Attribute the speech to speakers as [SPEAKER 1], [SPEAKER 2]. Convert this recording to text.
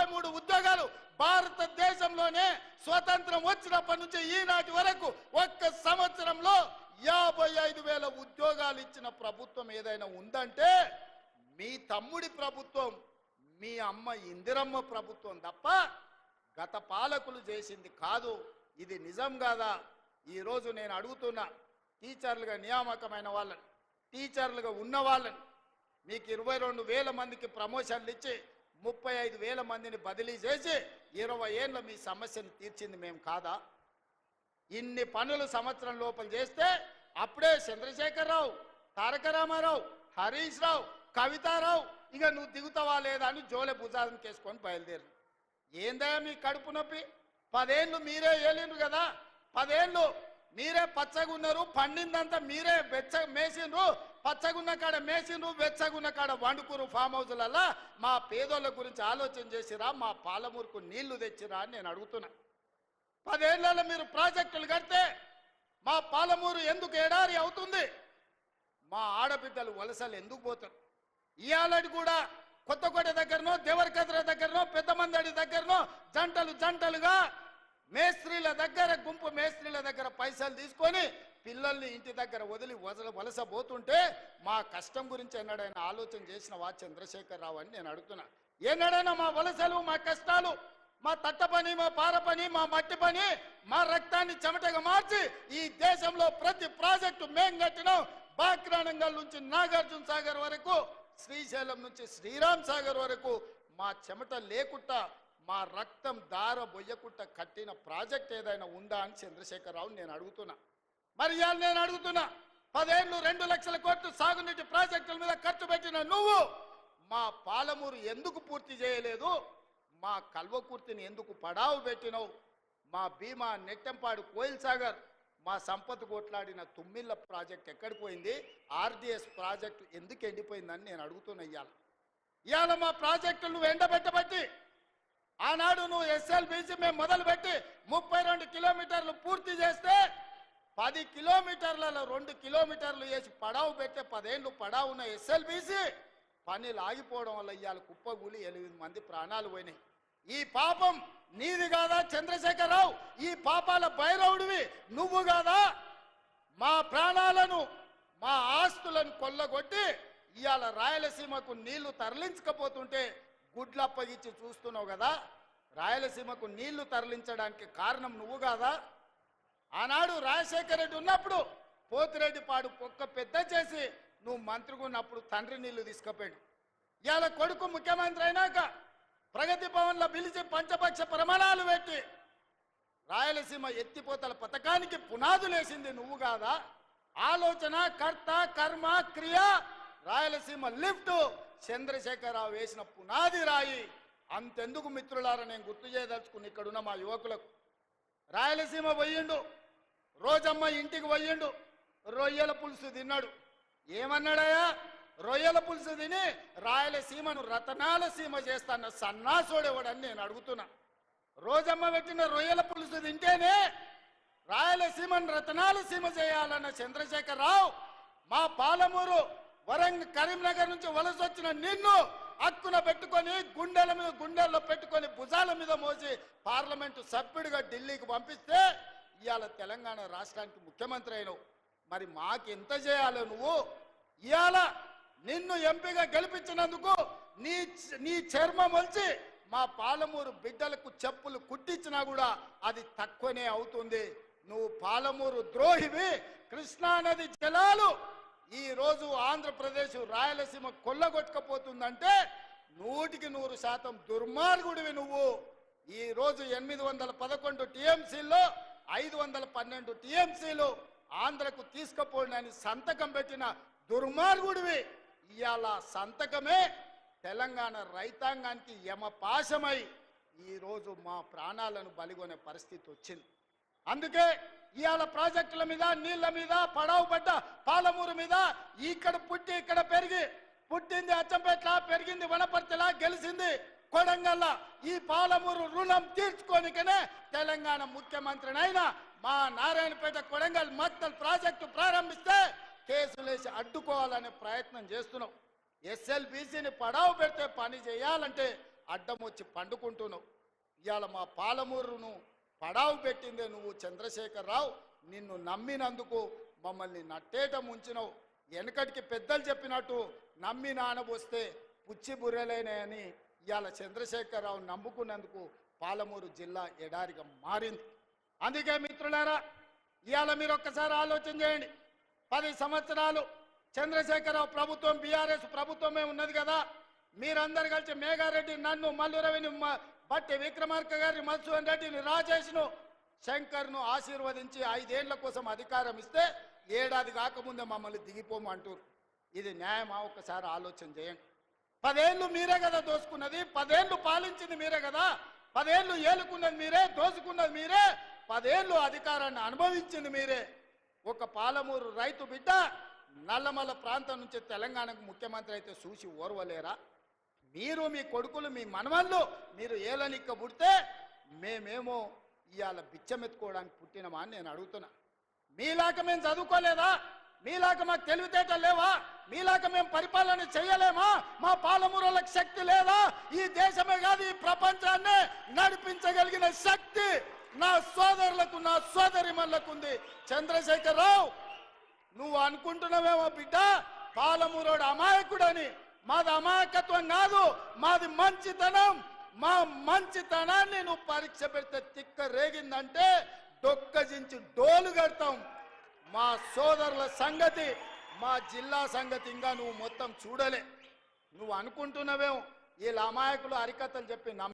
[SPEAKER 1] 53 ఉద్యోగాలు భారతదేశంలోనే స్వతంత్రం వచ్చినప్పటి నుంచి ఈనాటి వరకు ఒక్క సంవత్సరంలో 55,000 ఉద్యోగాలు ఇచ్చిన ప్రభుత్వం ఏదైనా ఉందంటే మీ తమ్ముడి ప్రభుత్వం, మీ అమ్మ ఇందిరమ్మ ప్రభుత్వం తప్ప గత పాలకులు చేసింది కాదు. ఇది నిజం కాదా? ఈరోజు నేను అడుగుతున్నా, టీచర్లుగా నియామకమైన వాళ్ళని, టీచర్లుగా ఉన్న వాళ్ళని, మీకు 22,000 మందికి ప్రమోషన్లు ఇచ్చి 35,000 మందిని బదిలీ చేసి 20 ఏళ్ళ మీ సమస్యను తీర్చింది మేము కాదా? ఇన్ని పనులు సంవత్సరం లోపల చేస్తే అప్పుడే చంద్రశేఖరరావు, తారక రామారావు, హరీష్ రావు, కవితారావు ఇక నువ్వు దిగుతావా లేదా అని జోలె భుజాలను కేసుకొని బయలుదేరు. ఏందయ్యా మీ కడుపు నొప్పి? 10 ఏళ్ళు మీరే ఏలిండ్రు కదా, 10 ఏళ్ళు మీరే పచ్చగున్నారు, పండిందంతా మీరే మేసిండ్రు, పచ్చగున్న కాడ మేసిండ్రు, వెచ్చగున్న కాడ వండుకురు ఫామ్ హౌస్లల్లా. మా పేదోళ్ళ గురించి ఆలోచన చేసిరా? మా పాలమూరుకు నీళ్లు తెచ్చిరా అని నేను అడుగుతున్నా. 10 ఏళ్లలో మీరు ప్రాజెక్టులు కడితే మా పాలమూరు ఎందుకు ఎడారి అవుతుంది? మా ఆడబిడ్డలు వలసలు ఎందుకు పోతారు? ఇయాలటి కూడా కొత్తకోట దగ్గరనో, దేవరకద్ర దగ్గరనో, పెద్దమందడి దగ్గరనో జంటలుగా మేస్త్రీల దగ్గర, గుంపు మేస్త్రీల దగ్గర పైసలు తీసుకొని పిల్లల్ని ఇంటి దగ్గర వదిలి వలస పోతుంటే మా కష్టం గురించి ఎన్నడైనా ఆలోచన చేసిన వా చంద్రశేఖరరావు అని నేను అడుగుతున్నా. ఎన్నడైనా మా వలసలు, మా కష్టాలు, మా తట్ట పని, మా పార పని, మా మట్టి పని, మా రక్తాన్ని చెమటగా మార్చి ఈ దేశంలో ప్రతి ప్రాజెక్టు మేం కట్టినాం. బాక్రానంగల్ నుంచి నాగార్జున సాగర్ వరకు, శ్రీశైలం నుంచి శ్రీరామ్ సాగర్ వరకు మా చెమట లేకుండా, మా రక్తం దార బొయ్యకుట్ట కట్టిన ప్రాజెక్ట్ ఏదైనా ఉందా అని చంద్రశేఖరరావు నేను అడుగుతున్నా. మరి ఇవాళ నేను అడుగుతున్నా, 10 ఏళ్ళు 2 లక్షల కోట్లు సాగునీటి ప్రాజెక్టుల మీద ఖర్చు పెట్టిన నువ్వు మా పాలమూరు ఎందుకు పూర్తి చేయలేదు? మా కల్వకుర్తిని ఎందుకు పడావు పెట్టినవు? మా భీమా, నెట్టెంపాడు, కోయిల్ సాగర్, మా సంపద కొట్లాడిన తుమ్మిళ్ళ ప్రాజెక్ట్ ఎక్కడికి పోయింది? ఆర్డిఎస్ ప్రాజెక్టు ఎందుకు ఎండిపోయిందని నేను అడుగుతున్నా. ఇవాళ మా ప్రాజెక్టులు నువ్వు ఎండబెట్టబట్టి, ఆనాడు నువ్వు ఎస్ఎల్బీసీ మేము మొదలుపెట్టి 32 కిలోమీటర్లు పూర్తి చేస్తే 10 కిలోమీటర్లలో 2 కిలోమీటర్లు వేసి పడావు పెట్టే 10 ఏళ్ళు పడావున్న ఎస్ఎల్బీసీ పనులు ఆగిపోవడం వల్ల ఇవాళ కుప్పగూలి 8 మంది ప్రాణాలు పోయినాయి. ఈ పాపం నీది కాదా చంద్రశేఖరరావు? ఈ పాపాల భైరవుడివి నువ్వు కాదా? మా ప్రాణాలను, మా ఆస్తులను కొల్లగొట్టి ఇవాళ రాయలసీమకు నీళ్లు తరలించకపోతుంటే గుడ్లప్పగిచ్చి చూస్తున్నావు కదా. రాయలసీమకు నీళ్లు తరలించడానికి కారణం నువ్వు కాదా? ఆనాడు రాజశేఖర రెడ్డి ఉన్నప్పుడు పోతిరెడ్డిపాడు పొక్క పెద్ద చేసి నువ్వు మంత్రిగా ఉన్నప్పుడు తండ్రి నీళ్లు తీసుకుపోయాడు. ఇవాళ కొడుకు ముఖ్యమంత్రి అయినాక ప్రగతి భవన్లో పిలిచి పంచపక్ష ప్రమాణాలు పెట్టి రాయలసీమ ఎత్తిపోతల పథకానికి పునాదులేసింది నువ్వు కాదా? ఆలోచన, కర్త, కర్మ, క్రియ, రాయలసీమ లిఫ్ట్ చంద్రశేఖరరావు వేసిన పునాది రాయి. అంతెందుకు మిత్రులారా, నేను గుర్తు చేయదలుచుకుని ఇక్కడున్న మా యువకులకు, రాయలసీమ పోయిండు, రోజమ్మ ఇంటికి పోయిండు, రొయ్యల పులుసు తిన్నాడు. ఏమన్నాడయా? రొయ్యల పులుసు తిని రాయలసీమను రతనాల సీమ చేస్తాన్న సన్నాసోడేవాడని నేను అడుగుతున్నా. రోజమ్మ పెట్టిన రొయ్యల పులుసు తింటేనే రాయలసీమను రతనాల సీమ చేయాలన్న చంద్రశేఖరరావు మా పాలమూరు, కరీంనగర్ నుంచి వలస వచ్చిన నిన్ను హక్కున పెట్టుకొని గుండెల్లో పెట్టుకొని భుజాల మీద మోసి పార్లమెంటు సభ్యుడిగా ఢిల్లీకి పంపిస్తే ఇవాళ తెలంగాణ రాష్ట్రానికి ముఖ్యమంత్రి అయినవు. మరి మాకెంత చేయాలి నువ్వు? ఇవాళ నిన్ను ఎంపీగా గెలిపించినందుకు నీ చర్మం వచ్చి మా పాలమూరు బిడ్డలకు చెప్పులు కుట్టించినా కూడా అది తక్కువనే అవుతుంది. నువ్వు పాలమూరు ద్రోహివి. కృష్ణానది జలాలు ఈ రోజు ఆంధ్రప్రదేశ్, రాయలసీమ కొల్లగొట్టకపోతుందంటే 100% దుర్మార్గుడివి నువ్వు. ఈ రోజు 811 టీఎంసీల్లో 512 టీఎంసీలు ఆంధ్రకు తీసుకుపోయినని సంతకం పెట్టిన దుర్మార్గుడివి. ఇవాళ సంతకమే తెలంగాణ రైతాంగానికి యమపాశమై ఈరోజు మా ప్రాణాలను బలిగొనే పరిస్థితి వచ్చింది. అందుకే ఇవాళ ప్రాజెక్టుల మీద, నీళ్ల మీద, పడావు పడ్డ పాలమూరు మీద, ఇక్కడ పుట్టి ఇక్కడ పెరిగి, పుట్టింది అచ్చంపేట్ల, పెరిగింది వనపర్తిలా, గెలిచింది కొడంగల్లా, ఈ పాలమూరు రుణం తీర్చుకోనికనే తెలంగాణ ముఖ్యమంత్రినైనా మా నారాయణపేట కొడంగల్ మక్తల్ ప్రాజెక్టు ప్రారంభిస్తే కేసులేసి అడ్డుకోవాలనే ప్రయత్నం చేస్తున్నాం. ఎస్ఎల్బీసీని పడావు పెడితే పని చేయాలంటే అడ్డం వచ్చి పండుకుంటున్నావు. ఇవాళ మా పాలమూరును పడావు పెట్టిందే నువ్వు చంద్రశేఖరరావు. నిన్ను నమ్మినందుకు మమ్మల్ని నట్టేట ముంచినవు. వెనకటికి పెద్దలు చెప్పినట్టు నమ్మి నానబోస్తే పుచ్చి బుర్రెలేనని ఇవాళ చంద్రశేఖరరావు నమ్ముకున్నందుకు పాలమూరు జిల్లా ఎడారిగా మారింది. అందుకే మిత్రులారా, ఇవాళ మీరు ఒక్కసారి ఆలోచన చేయండి. 10 సంవత్సరాలు చంద్రశేఖరరావు ప్రభుత్వం, బీఆర్ఎస్ ప్రభుత్వమే ఉన్నది కదా. మీరందరు కలిసి మేఘారెడ్డి, నన్ను, మల్లురవిని, బట్టి విక్రమార్క గారిని, మధుసూదన్ రెడ్డిని, రాజేష్ను, శంకర్ను ఆశీర్వదించి 5 ఏళ్ల కోసం అధికారం ఇస్తే ఏడాది కాకముందే మమ్మల్ని దిగిపోము అంటారు. ఇది న్యాయమా? ఒక్కసారి ఆలోచన చేయండి. 10 ఏళ్ళు మీరే కదా దోసుకున్నది, 10 ఏళ్ళు పాలించింది మీరే కదా, 10 ఏళ్ళు ఏలుకున్నది మీరే, దోసుకున్నది మీరే, 10 ఏళ్ళు అధికారాన్ని అనుభవించింది మీరే. ఒక పాలమూరు రైతు బిడ్డ నల్లమల్ల ప్రాంతం నుంచి తెలంగాణకు ముఖ్యమంత్రి అయితే చూసి ఓర్వలేరా? మీరు, మీ కొడుకులు, మీ మనవళ్ళు మీరు ఏలనిక్క పుడితే మేమేమో ఇవాళ బిచ్చమెత్తుకోవడానికి పుట్టినమా అని నేను అడుగుతున్నా. మీలాక మేము చదువుకోలేదా? మీలాక మాకు తెలివితేటలు లేవా? మీలాక మేము పరిపాలన చేయలేమా? మా పాలమూరులకు శక్తి లేదా? ఈ దేశమే కాదు ఈ ప్రపంచాన్ని నడిపించగలిగిన శక్తి నా సోదరులకు, నా సోదరిమణులకు ఉంది. చంద్రశేఖరరావు, నువ్వు అనుకుంటున్నావేమో బిడ్డ పాలమూరోడు అమాయకుడని. మాది అమాయకత్వం కాదు, మాది మంచితనం. మా మంచితనాన్ని నువ్వు పరీక్ష పెడితే తిక్క రేగిందంటే డొక్కజించి డోలు కడతాం. మా సోదరుల సంగతి, మా జిల్లా సంగతి ఇంకా నువ్వు మొత్తం చూడలే. నువ్వు అనుకుంటున్నావేమో వీళ్ళ అమాయకులు అరికథలు చెప్పి